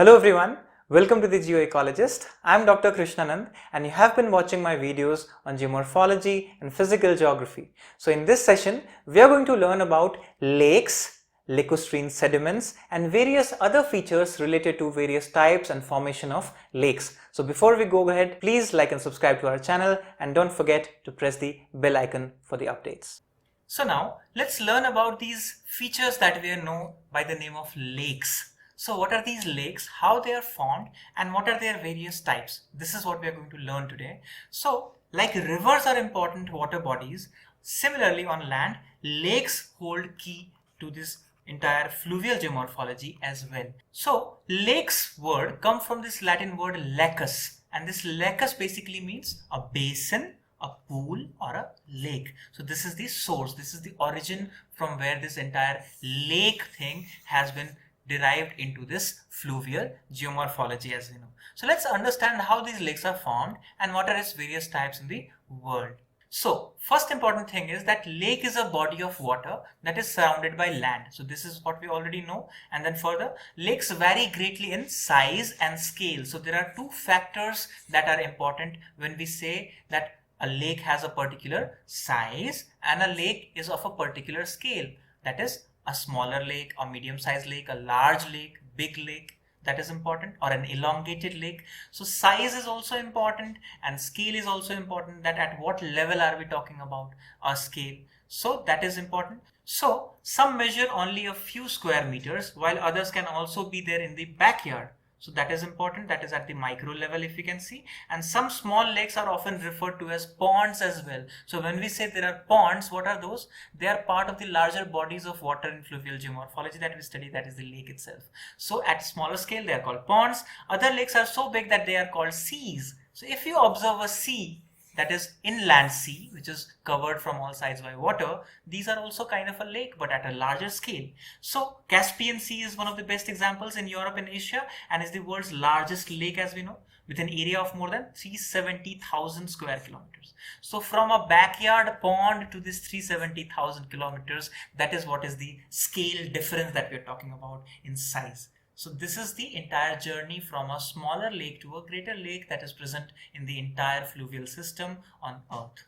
Hello everyone, welcome to the GeoEcologist. I am Dr. Krishnanand and you have been watching my videos on geomorphology and physical geography. So in this session, we are going to learn about lakes, lacustrine sediments and various other features related to various types and formation of lakes. So before we go ahead, please like and subscribe to our channel and don't forget to press the bell icon for the updates. So now let's learn about these features that we know by the name of lakes. So what are these lakes, how they are formed and what are their various types? This is what we are going to learn today. So like rivers are important water bodies, similarly on land, lakes hold key to this entire fluvial geomorphology as well. So lakes word come from this Latin word lacus, and this lacus basically means a basin, a pool or a lake. So this is the source, this is the origin from where this entire lake thing has been derived into this fluvial geomorphology as we know. So let's understand how these lakes are formed and what are its various types in the world. So first important thing is that lake is a body of water that is surrounded by land. So this is what we already know, and then further lakes vary greatly in size and scale. So there are two factors that are important when we say that a lake has a particular size and a lake is of a particular scale, that is a smaller lake, a medium-sized lake, a large lake, big lake, that is important, or an elongated lake. So size is also important and scale is also important, that at what level are we talking about a scale. So that is important. So some measure only a few square meters while others can also be there in the backyard. So that is important, that is at the micro level if you can see. And some small lakes are often referred to as ponds as well. So when we say there are ponds, what are those? They are part of the larger bodies of water in fluvial geomorphology that we study, that is the lake itself. So at smaller scale they are called ponds. Other lakes are so big that they are called seas. So if you observe a sea, that is inland sea, which is covered from all sides by water, these are also kind of a lake but at a larger scale. So Caspian Sea is one of the best examples in Europe and Asia and is the world's largest lake as we know, with an area of more than 370,000 square kilometers. So from a backyard pond to this 370,000 kilometers, that is what is the scale difference that we are talking about in size. So this is the entire journey from a smaller lake to a greater lake that is present in the entire fluvial system on Earth.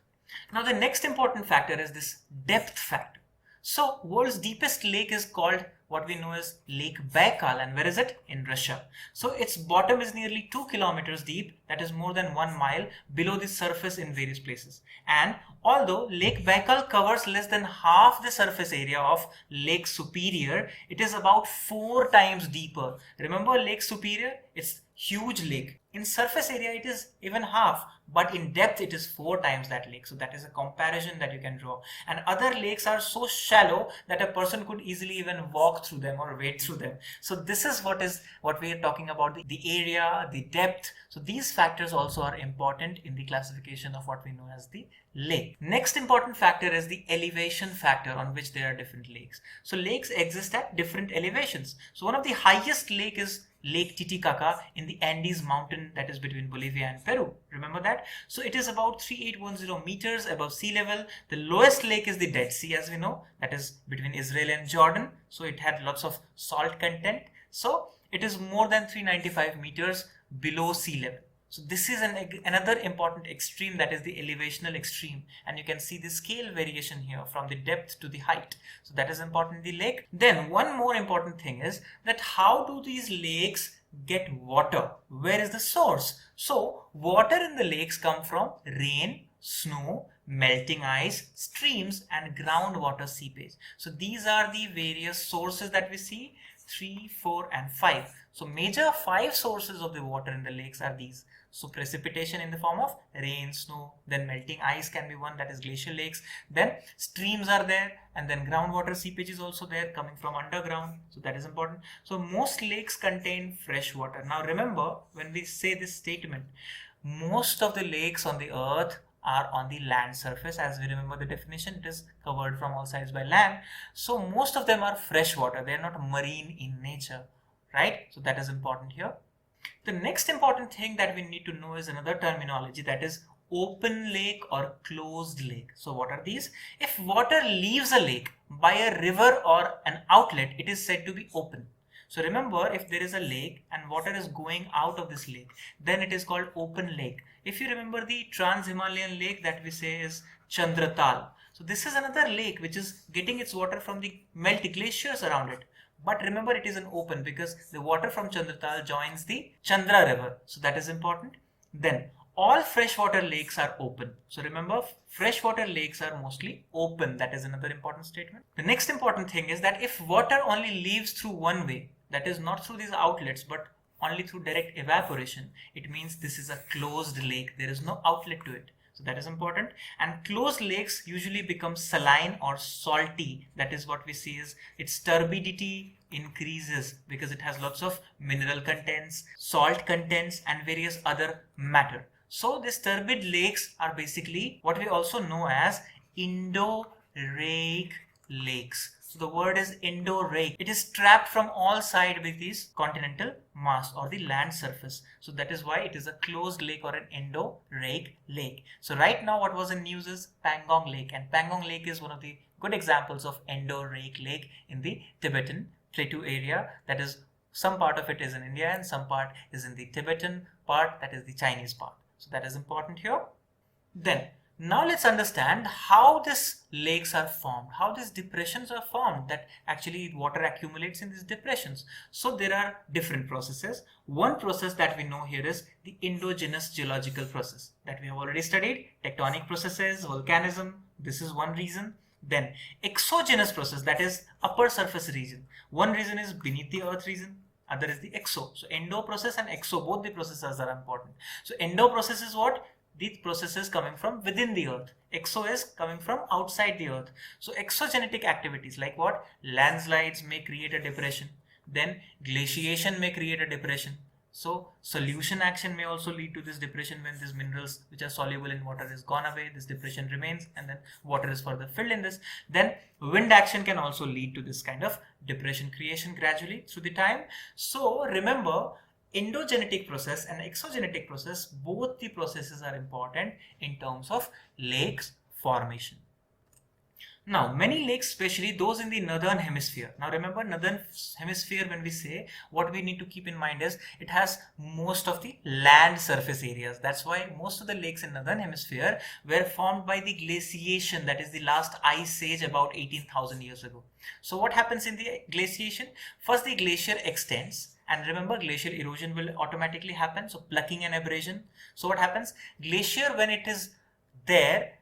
Now the next important factor is this depth factor. So world's deepest lake is called what we know as Lake Baikal, and where is it? In Russia. So its bottom is nearly 2 kilometers deep, that is more than 1 mile below the surface in various places. And although Lake Baikal covers less than half the surface area of Lake Superior, it is about 4 times deeper. Remember Lake Superior? It's huge lake. In surface area it is even half, but in depth it is 4 times that lake. So that is a comparison that you can draw. And other lakes are so shallow that a person could easily even walk through them or wade through them. So this is what we are talking about, the area, the depth. So these factors also are important in the classification of what we know as the lake. Next important factor is the elevation factor on which there are different lakes. So lakes exist at different elevations. So one of the highest lake is Lake Titicaca in the Andes mountain that is between Bolivia and Peru. Remember that? So it is about 3810 meters above sea level. The lowest lake is the Dead Sea as we know, that is between Israel and Jordan. So it had lots of salt content. So it is more than 395 meters below sea level. So this is another important extreme, that is the elevational extreme, and you can see the scale variation here from the depth to the height. So that is important in the lake. Then one more important thing is that how do these lakes get water? Where is the source? So water in the lakes come from rain, snow, melting ice, streams and groundwater seepage. So these are the various sources that we see, 3, 4 and 5. So major 5 sources of the water in the lakes are these. So precipitation in the form of rain, snow, then melting ice can be one, that is glacial lakes. Then streams are there, and then groundwater seepage is also there coming from underground. So that is important. So most lakes contain fresh water. Now remember, when we say this statement, most of the lakes on the earth are on the land surface. As we remember the definition, it is covered from all sides by land. So most of them are fresh water. They are not marine in nature, right? So that is important here. The next important thing that we need to know is another terminology, that is open lake or closed lake. So what are these? If water leaves a lake by a river or an outlet, it is said to be open. So remember, if there is a lake and water is going out of this lake, then it is called open lake. If you remember the Trans-Himalayan lake that we say is Chandratal. So this is another lake which is getting its water from the melt glaciers around it. But remember, it is an open because the water from Chandratal joins the Chandra river. So that is important. Then all freshwater lakes are open. So remember, freshwater lakes are mostly open. That is another important statement. The next important thing is that if water only leaves through one way, that is not through these outlets but only through direct evaporation, it means this is a closed lake. There is no outlet to it. So that is important. And closed lakes usually become saline or salty. That is what we see is its turbidity increases because it has lots of mineral contents, salt contents, and various other matter. So these turbid lakes are basically what we also know as endorheic lakes. So the word is endorheic. It is trapped from all sides with this continental mass or the land surface. So that is why it is a closed lake or an endorheic lake. So right now what was in news is Pangong Lake, and Pangong Lake is one of the good examples of endorheic lake in the Tibetan Plateau area. That is, some part of it is in India and some part is in the Tibetan part, that is the Chinese part. So that is important here. Then now let's understand how these lakes are formed, how these depressions are formed, that actually water accumulates in these depressions. So there are different processes. One process that we know here is the endogenous geological process that we have already studied. Tectonic processes, volcanism, this is one reason. Then exogenous process, that is upper surface region. One reason is beneath the earth region, other is the exo. So endo process and exo, both the processes are important. So endo process is what? The processes coming from within the earth. Exo is coming from outside the earth. So exogenetic activities like what? Landslides may create a depression. Then glaciation may create a depression. So solution action may also lead to this depression when these minerals which are soluble in water is gone away, this depression remains and then water is further filled in this. Then wind action can also lead to this kind of depression creation gradually through the time. So remember, endogenetic process and exogenetic process, both the processes are important in terms of lakes formation. Now, many lakes, especially those in the northern hemisphere. Now, remember, northern hemisphere, when we say, what we need to keep in mind is it has most of the land surface areas. That's why most of the lakes in northern hemisphere were formed by the glaciation, that is the last ice age about 18,000 years ago. So what happens in the glaciation? First, the glacier extends. And remember, glacial erosion will automatically happen. So plucking and abrasion. So what happens? Glacier, when it is there,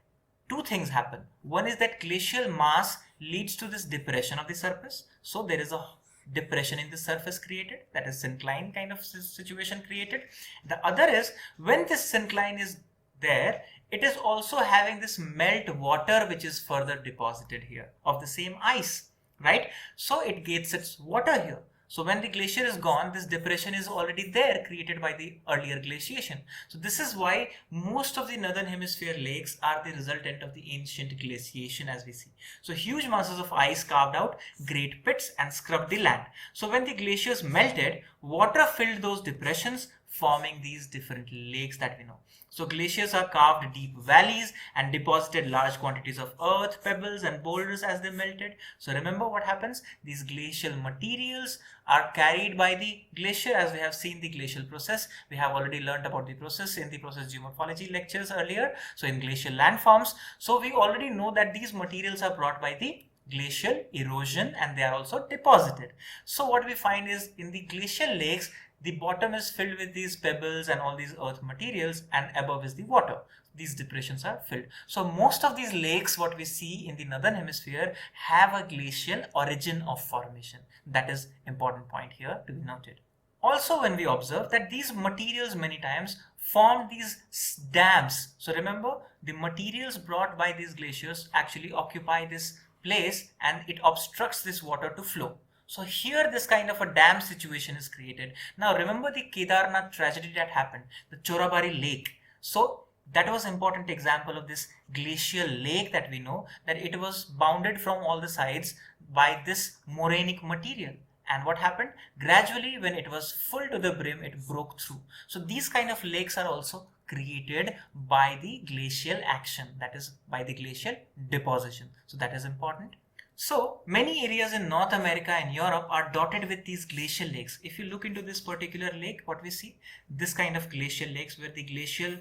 two things happen. One is that glacial mass leads to this depression of the surface. So there is a depression in the surface created, that is syncline kind of situation created. The other is when this syncline is there, it is also having this melt water which is further deposited here of the same ice, right? So it gets its water here. So when the glacier is gone, this depression is already there created by the earlier glaciation. So this is why most of the northern hemisphere lakes are the resultant of the ancient glaciation as we see. So huge masses of ice carved out great pits and scrubbed the land. So when the glaciers melted, water filled those depressions, forming these different lakes that we know. So glaciers are carved deep valleys and deposited large quantities of earth, pebbles and boulders as they melted. So remember what happens? These glacial materials are carried by the glacier, as we have seen the glacial process. We have already learned about the process in the process geomorphology lectures earlier. So in glacial landforms, so we already know that these materials are brought by the glacial erosion and they are also deposited. So what we find is in the glacial lakes, the bottom is filled with these pebbles and all these earth materials and above is the water. These depressions are filled. So most of these lakes what we see in the northern hemisphere have a glacial origin of formation. That is important point here to be noted. Also when we observe that these materials many times form these dams. So remember the materials brought by these glaciers actually occupy this place and it obstructs this water to flow. So here this kind of a dam situation is created. Now remember the Kedarnath tragedy that happened, the Chorabari lake. So that was an important example of this glacial lake that we know that it was bounded from all the sides by this morainic material. And what happened? Gradually when it was full to the brim, it broke through. So these kind of lakes are also created by the glacial action, that is by the glacial deposition. So that is important. So many areas in North America and Europe are dotted with these glacial lakes. If you look into this particular lake, what we see, this kind of glacial lakes where the glacial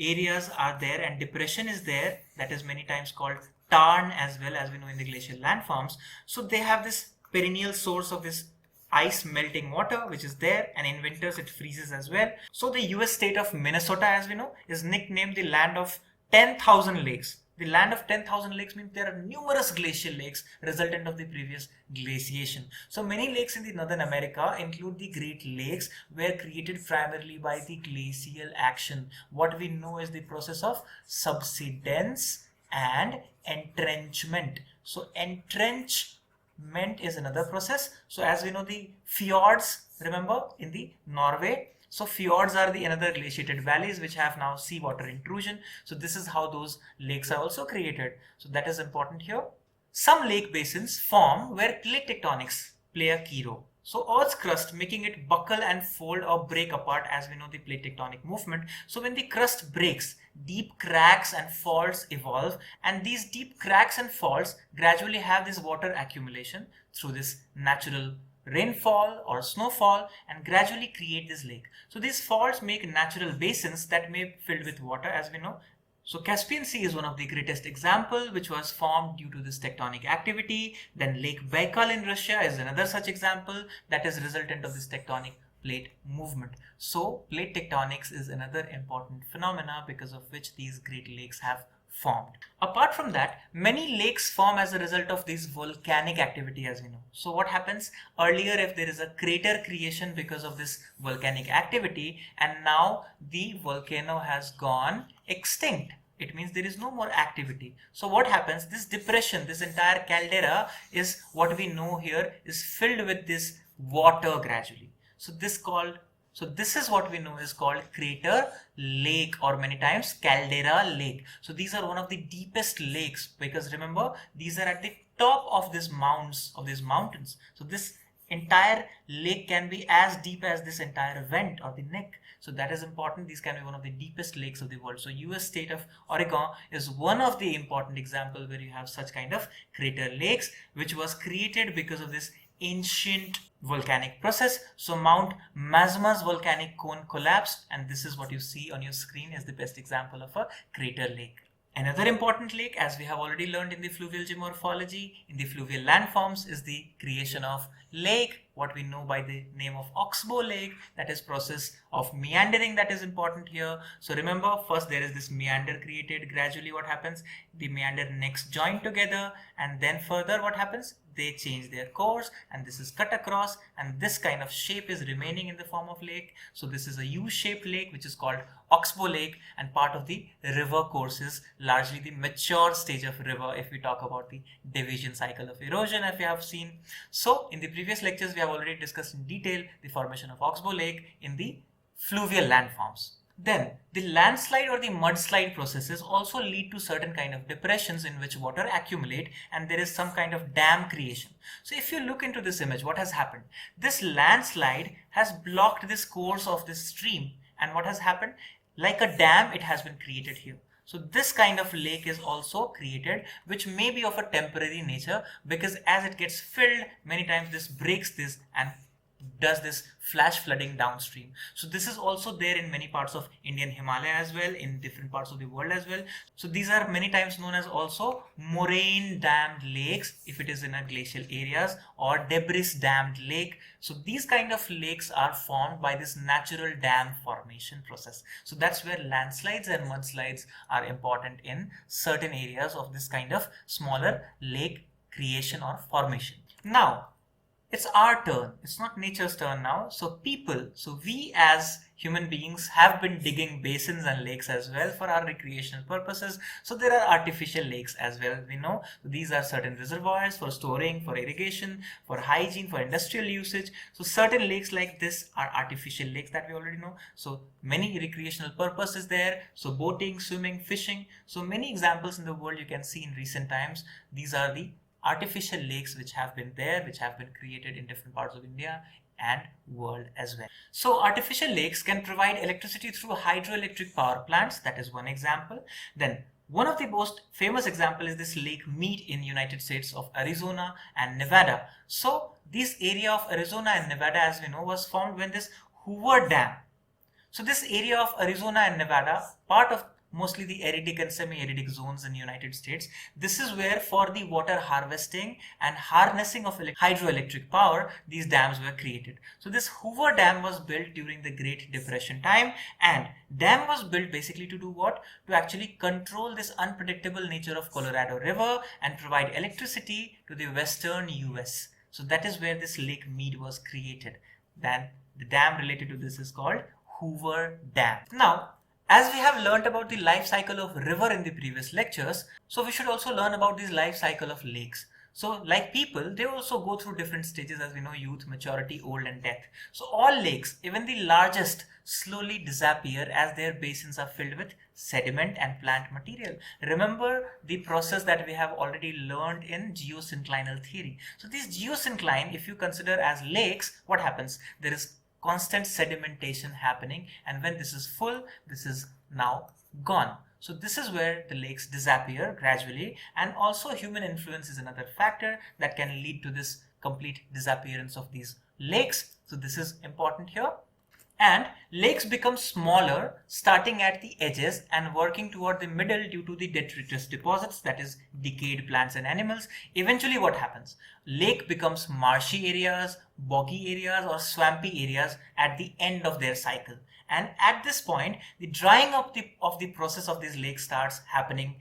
areas are there and depression is there, that is many times called tarn as well, as we know in the glacial landforms. So they have this perennial source of this ice melting water which is there, and in winters it freezes as well. So the US state of Minnesota, as we know, is nicknamed the land of 10,000 lakes. The land of 10,000 lakes means there are numerous glacial lakes resultant of the previous glaciation. So many lakes in the Northern America include the Great Lakes were created primarily by the glacial action. What we know is the process of subsidence and entrenchment. So entrenchment is another process. So as we know, the fjords, remember in the Norway, so fjords are the another glaciated valleys which have now seawater intrusion. So this is how those lakes are also created. So that is important here. Some lake basins form where plate tectonics play a key role. So Earth's crust making it buckle and fold or break apart, as we know the plate tectonic movement. So when the crust breaks, deep cracks and faults evolve, and these deep cracks and faults gradually have this water accumulation through this natural rainfall or snowfall and gradually create this lake. So these faults make natural basins that may be filled with water, as we know. So Caspian Sea is one of the greatest example which was formed due to this tectonic activity. Then Lake Baikal in Russia is another such example that is resultant of this tectonic plate movement. So plate tectonics is another important phenomena because of which these great lakes have formed. Apart from that, many lakes form as a result of this volcanic activity, as we know. So what happens earlier, if there is a crater creation because of this volcanic activity and now the volcano has gone extinct, it means there is no more activity. So what happens, this depression, this entire caldera is what we know here is filled with this water gradually. So this is what we know is called crater lake, or many times caldera lake. So these are one of the deepest lakes because remember these are at the top of these mounds of these mountains. So this entire lake can be as deep as this entire vent or the neck. So that is important. These can be one of the deepest lakes of the world. So US state of Oregon is one of the important examples where you have such kind of crater lakes which was created because of this ancient volcanic process. So Mount Mazma's volcanic cone collapsed, and this is what you see on your screen is the best example of a crater lake. Another important lake, as we have already learned in the fluvial geomorphology, in the fluvial landforms, is the creation of lake, what we know by the name of oxbow lake, that is process of meandering that is important here. So remember, first there is this meander created, gradually what happens, the meander necks join together, and then further what happens, they change their course and this is cut across, and this kind of shape is remaining in the form of lake. So this is a U-shaped lake which is called oxbow lake, and part of the river course is largely the mature stage of river if we talk about the division cycle of erosion, if you have seen. So in the previous lectures we have already discussed in detail the formation of oxbow lake in the fluvial landforms. Then the landslide or the mudslide processes also lead to certain kind of depressions in which water accumulate and there is some kind of dam creation. So if you look into this image, what has happened? This landslide has blocked this course of this stream, and what has happened? Like a dam, it has been created here. So this kind of lake is also created, which may be of a temporary nature because as it gets filled, many times this breaks this and does this flash flooding downstream. So this is also there in many parts of Indian Himalaya as well, in different parts of the world as well. So these are many times known as also moraine dammed lakes if it is in a glacial areas, or debris dammed lake. So these kind of lakes are formed by this natural dam formation process. So that's where landslides and mudslides are important in certain areas of this kind of smaller lake creation or formation. Now it's our turn, it's not nature's turn now. So we as human beings have been digging basins and lakes as well for our recreational purposes. So there are artificial lakes as well, we know. These are certain reservoirs for storing, for irrigation, for hygiene, for industrial usage. So certain lakes like this are artificial lakes that we already know. So many recreational purposes there. So boating, swimming, fishing. So many examples in the world you can see in recent times. These are the artificial lakes which have been there, which have been created in different parts of India and world as well. So artificial lakes can provide electricity through hydroelectric power plants. That is one example. Then one of the most famous example is this Lake Mead in United States of Arizona and Nevada. So this area of Arizona and Nevada, as we know, was formed when this Hoover Dam. So this area of Arizona and Nevada, part of mostly the acidic and semi-acidic zones in the United States. This is where for the water harvesting and harnessing of hydroelectric power, these dams were created. So this Hoover Dam was built during the Great Depression time, and dam was built basically to do what? To actually control this unpredictable nature of Colorado River and provide electricity to the western US. So that is where this Lake Mead was created. Then the dam related to this is called Hoover Dam. Now, as we have learnt about the life cycle of river in the previous lectures, so we should also learn about this life cycle of lakes. So like people, they also go through different stages, as we know: youth, maturity, old and death. So all lakes, even the largest, slowly disappear as their basins are filled with sediment and plant material. Remember the process that we have already learned in geosynclinal theory. So this geosyncline, if you consider as lakes, what happens? There is constant sedimentation happening, and when this is full, this is now gone. So this is where the lakes disappear gradually, and also human influence is another factor that can lead to this complete disappearance of these lakes. So this is important here. And lakes become smaller starting at the edges and working toward the middle due to the detritus deposits, that is decayed plants and animals. Eventually what happens? Lake becomes marshy areas, boggy areas or swampy areas at the end of their cycle. And at this point, the drying up of the process of these lakes starts happening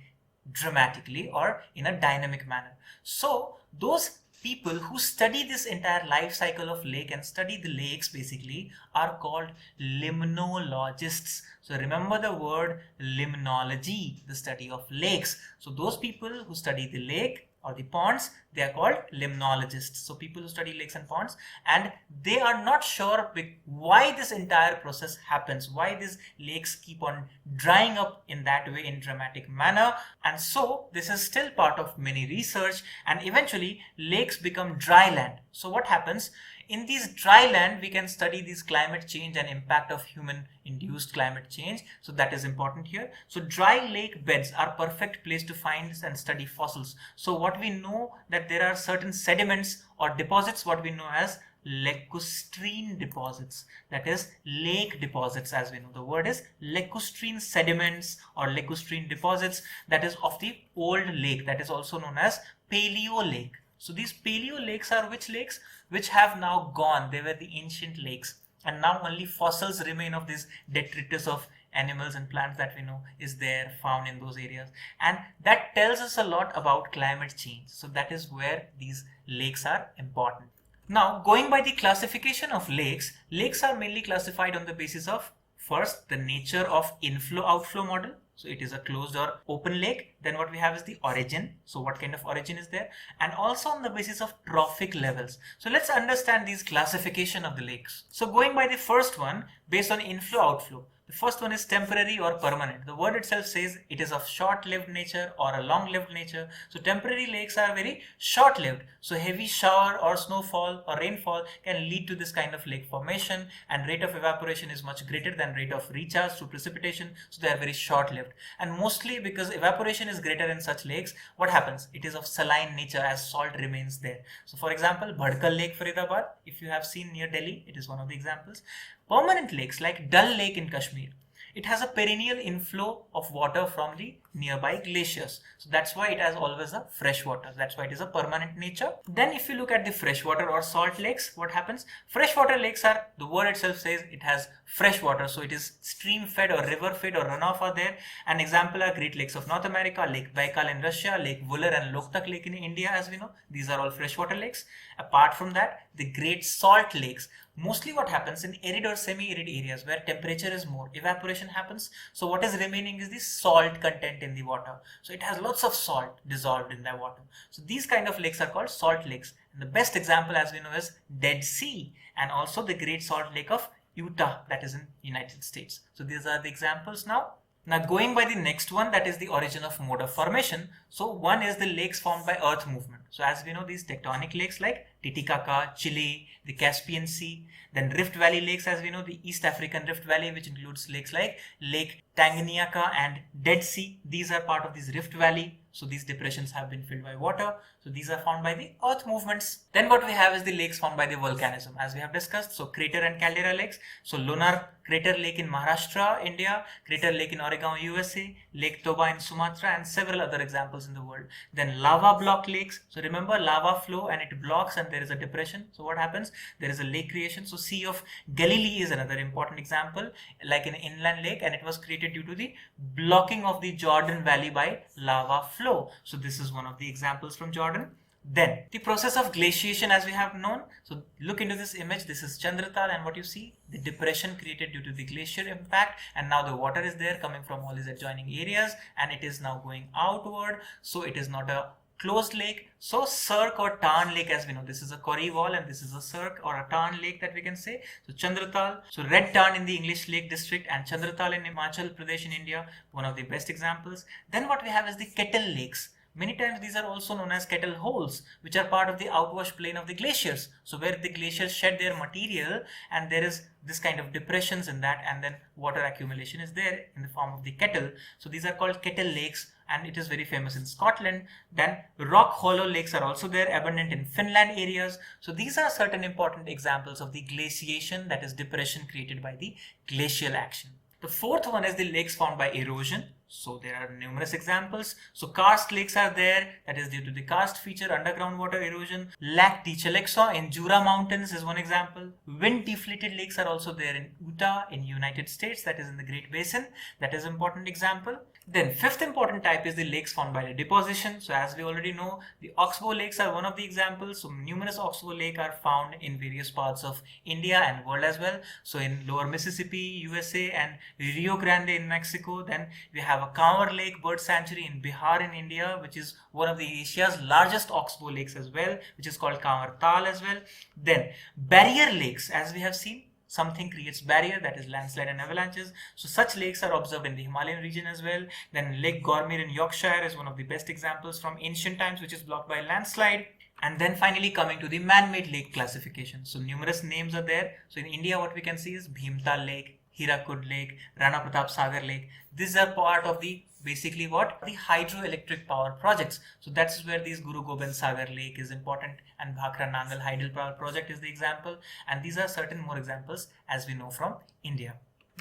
dramatically or in a dynamic manner. So those people who study this entire life cycle of lake and study the lakes basically are called limnologists. So remember the word limnology, the study of lakes. So those people who study the lake or the ponds, they are called limnologists. So people who study lakes and ponds, and they are not sure why this entire process happens, why these lakes keep on drying up in that way in dramatic manner. And so this is still part of many research, and eventually lakes become dry land. So what happens? In these dry land, we can study this climate change and impact of human induced climate change. So that is important here. So dry lake beds are perfect place to find and study fossils. So what we know that there are certain sediments or deposits, what we know as lacustrine deposits, that is lake deposits, as we know. The word is lacustrine sediments or lacustrine deposits, that is of the old lake, that is also known as paleo lake. So these paleo lakes are which lakes? Which have now gone. They were the ancient lakes, and now only fossils remain of this detritus of animals and plants that we know is there found in those areas, and that tells us a lot about climate change. So that is where these lakes are important. Now, going by the classification of lakes, lakes are mainly classified on the basis of first the nature of inflow-outflow model. So it is a closed or open lake. Then what we have is the origin. So what kind of origin is there? And also on the basis of trophic levels. So let's understand these classification of the lakes. So going by the first one, based on inflow-outflow. The first one is temporary or permanent. The word itself says it is of short-lived nature or a long-lived nature. So temporary lakes are very short-lived. So heavy shower or snowfall or rainfall can lead to this kind of lake formation, and rate of evaporation is much greater than rate of recharge through precipitation. So they are very short-lived. And mostly because evaporation is greater in such lakes, what happens? It is of saline nature as salt remains there. So for example, Bhadkal Lake, Faridabad, if you have seen near Delhi, it is one of the examples. Permanent lakes like Dal Lake in Kashmir, it has a perennial inflow of water from the nearby glaciers. So that's why it has always a fresh water. That's why it is a permanent nature. Then if you look at the freshwater or salt lakes, what happens? Freshwater lakes are, the word itself says it has fresh water. So it is stream fed or river fed or runoff are there. An example are Great Lakes of North America, Lake Baikal in Russia, Lake Vular and Loktak Lake in India, as we know. These are all freshwater lakes. Apart from that, the great salt lakes. Mostly what happens in arid or semi-arid areas where temperature is more, evaporation happens. So what is remaining is the salt content in the water. So it has lots of salt dissolved in the water. So these kind of lakes are called salt lakes. And the best example, as we know, is Dead Sea, and also the Great Salt Lake of Utah, that is in United States. So these are the examples now. Now going by the next one, that is the origin of mode of formation. So one is the lakes formed by earth movement. So as we know, these tectonic lakes like Titicaca, Chile, the Caspian Sea. Then Rift Valley lakes, as we know, the East African Rift Valley, which includes lakes like Lake Tanganyika and Dead Sea. These are part of this Rift Valley. So these depressions have been filled by water. So these are formed by the earth movements. Then what we have is the lakes formed by the volcanism, as we have discussed. So crater and caldera lakes. So Lunar Crater Lake in Maharashtra, India, Crater Lake in Oregon, USA, Lake Toba in Sumatra, and several other examples in the world. Then lava block lakes. So remember, lava flow and it blocks and there is a depression. So what happens? There is a lake creation. So Sea of Galilee is another important example, like an inland lake, and it was created due to the blocking of the Jordan Valley by lava flow. So this is one of the examples from Jordan. Then the process of glaciation, as we have known. So look into this image. This is Chandratal, and what you see, the depression created due to the glacier impact, and now the water is there coming from all these adjoining areas, and it is now going outward. So it is not a closed lake. So cirque or tarn lake, as we know, this is a Corrie wall and this is a cirque or a tarn lake that we can say. So Chandratal, so red tarn in the English Lake District and Chandratal in Himachal Pradesh in India, one of the best examples. Then what we have is the kettle lakes. Many times these are also known as kettle holes, which are part of the outwash plain of the glaciers. So where the glaciers shed their material and there is this kind of depressions in that, and then water accumulation is there in the form of the kettle. So these are called kettle lakes, and it is very famous in Scotland. Then rock hollow lakes are also there, abundant in Finland areas. So these are certain important examples of the glaciation, that is depression created by the glacial action. The fourth one is the lakes formed by erosion. So there are numerous examples. So karst lakes are there, that is due to the karst feature, underground water erosion. Lac de Chalexo in Jura Mountains is one example. Wind deflated lakes are also there in Utah in United States, that is in the Great Basin. That is an important example. Then fifth important type is the lakes formed by the deposition. So as we already know, the oxbow lakes are one of the examples. So numerous oxbow lakes are found in various parts of India and world as well. So in lower Mississippi, USA, and Rio Grande in Mexico. Then we have a Kanwar Lake bird sanctuary in Bihar in India, which is one of the Asia's largest oxbow lakes as well, which is called Kanwar Tal as well. Then barrier lakes, as we have seen, something creates barrier, that is landslide and avalanches. So such lakes are observed in the Himalayan region as well. Then Lake Gormire in Yorkshire is one of the best examples from ancient times, which is blocked by landslide. And then finally coming to the man-made lake classification. So numerous names are there. So in India what we can see is Bhimtal Lake, Hirakud Lake, Rana Pratap Sagar Lake. These are part of the basically what? The hydroelectric power projects. So that's where this Guru Gobind Sagar Lake is important, and Bhakra Nangal Hydel Power Project is the example. And these are certain more examples as we know from India.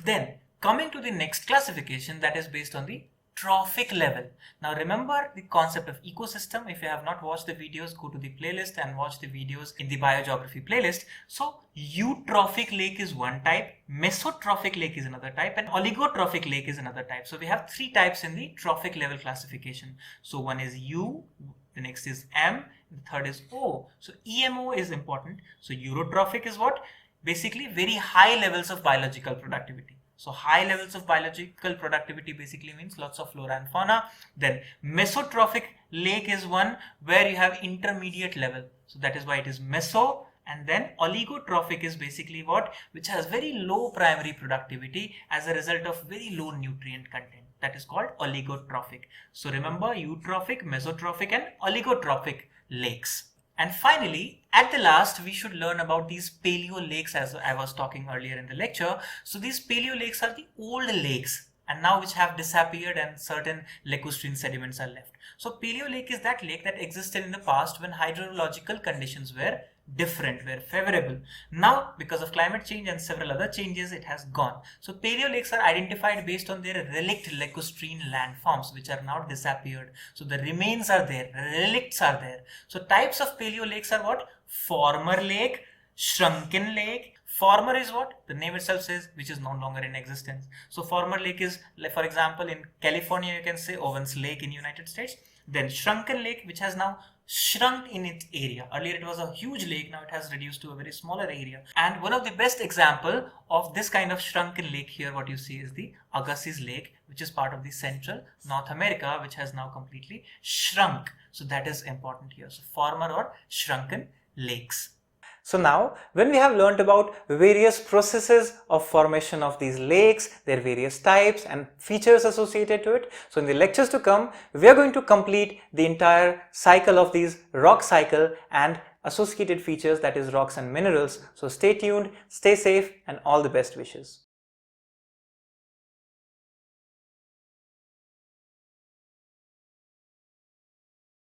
Then coming to the next classification, that is based on the trophic level. Now remember the concept of ecosystem. If you have not watched the videos, go to the playlist and watch the videos in the biogeography playlist. So eutrophic lake is one type, mesotrophic lake is another type, and oligotrophic lake is another type. So we have three types in the trophic level classification. So one is U, the next is M, the third is O. So EMO is important. So eurotrophic is what? Basically very high levels of biological productivity. So high levels of biological productivity basically means lots of flora and fauna. Then mesotrophic lake is one where you have intermediate level. So that is why it is meso. And then oligotrophic is basically what? Which has very low primary productivity as a result of very low nutrient content. That is called oligotrophic. So remember eutrophic, mesotrophic, and oligotrophic lakes. And finally, at the last, we should learn about these paleo lakes, as I was talking earlier in the lecture. So these paleo lakes are the old lakes, and now which have disappeared and certain lacustrine sediments are left. So paleo lake is that lake that existed in the past when hydrological conditions were different, were favorable. Now because of climate change and several other changes, it has gone. So paleo lakes are identified based on their relict lacustrine landforms, which are now disappeared. So the remains are there, relicts are there. So types of paleo lakes are what? Former lake, shrunken lake. Former is what? The name itself says, which is no longer in existence. So former lake is, like for example, in California you can say Owens Lake in United States. Then shrunken lake, which has now shrunk in its area. Earlier it was a huge lake, now it has reduced to a very smaller area. And one of the best example of this kind of shrunken lake here, what you see is the Agassiz Lake, which is part of the central North America, which has now completely shrunk. So that is important here. So former or shrunken lakes. So now, when we have learnt about various processes of formation of these lakes, their various types and features associated to it, so in the lectures to come, we are going to complete the entire cycle of these rock cycle and associated features, that is rocks and minerals. So stay tuned, stay safe, and all the best wishes.